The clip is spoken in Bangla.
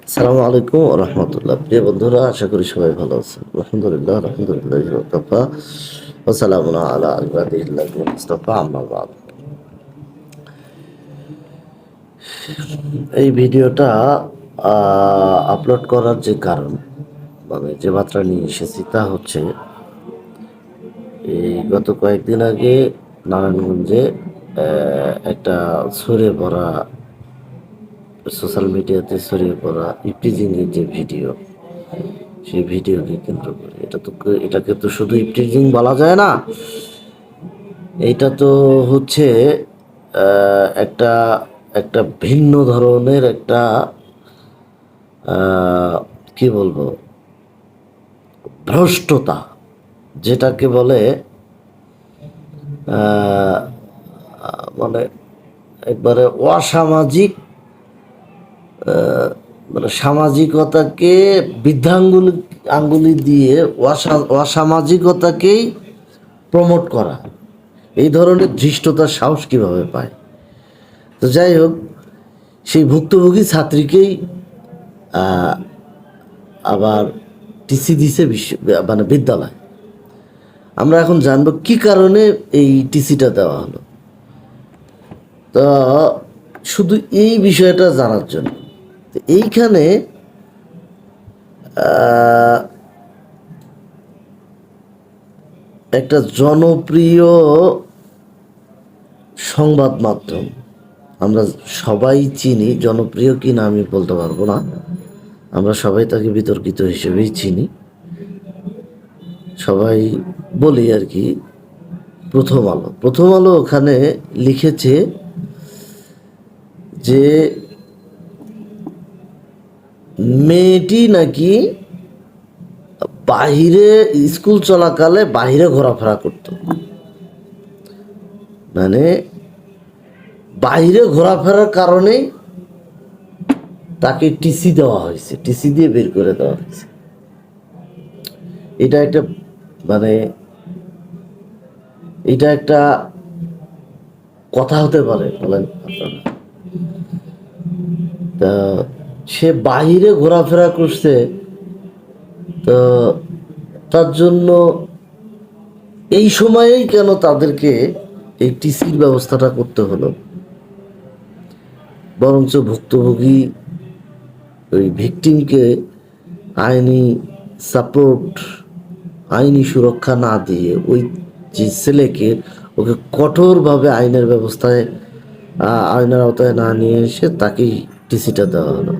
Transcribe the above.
আসসালামু আলাইকুম ওয়া রাহমাতুল্লাহ। প্রিয় বন্ধুরা, আশা করি সবাই ভালো আছেন। আলহামদুলিল্লাহ ওয়া কাফা ওয়া সালামুন আলা ইবাদিল্লাহিল মুস্তাফা, আম্মা বা'দ। এই ভিডিওটা আপলোড করার যে কারণ, মানে যে মাত্রা নিয়ে এসেছি তা হচ্ছে, এই গত কয়েকদিন আগে নারায়ণগঞ্জে একটা ছড়িয়ে পড়া, সোশ্যাল মিডিয়াতে ছড়িয়ে পড়া ইপটিজিংয়ের যে ভিডিও, সেই ভিডিওকে কেন্দ্র করে এটাকে তো শুধু ইপটিজিং বলা যায় না। এইটা তো হচ্ছে একটা একটা ভিন্ন ধরনের একটা কি বলবো, ভ্রষ্টতা, যেটাকে বলে আহ, মানে একবারে অসামাজিক, মানে সামাজিকতাকে আঙ্গুলি দিয়ে অসামাজিকতাকেই প্রমোট করা, এই ধরনের ধৃষ্টতার সাহস কিভাবে পায়? তো যাই হোক, সেই ভুক্তভোগী ছাত্রীকেই আবার টিসি দিছে মানে বিদ্যালয়। আমরা এখন জানবো কি কারণে এই টিসিটা দেওয়া হলো। তো শুধু এই বিষয়টা জানার জন্য, তো এইখানে একটা জনপ্রিয় সংবাদ মাধ্যম, আমরা সবাই চিনি, জনপ্রিয় কি না আমি বলতে পারবো না, আমরা সবাই তাকে বিতর্কিত হিসেবেই চিনি, সবাই বলি আর কি। প্রথম আলো ওখানে লিখেছে যে মেয়েটি নাকি বাহিরে, স্কুল চলাকালে বাহিরে ঘোরাফেরা করত, মানে বাইরে ঘোরাফেরার কারণেই তাকে টিসি দেওয়া হয়েছে, টিসি দিয়ে বের করে দেওয়া হয়েছে। এটা একটা, মানে এটা একটা কথা হতে পারে বলেন আপনারা? তা সে বাহিরে ঘোরাফেরা করছে, তো তার জন্য এই সময়েই কেন তাদেরকে এই টিসির ব্যবস্থাটা করতে হলো? বরঞ্চ ভুক্তভোগী ওই ভিকটিমকে আইনি সাপোর্ট, আইনি সুরক্ষা না দিয়ে ওই যে ছেলেকে, ওকে কঠোরভাবে আইনের আওতায় না নিয়ে এসে তাকেই টিসিটা দেওয়া হলো।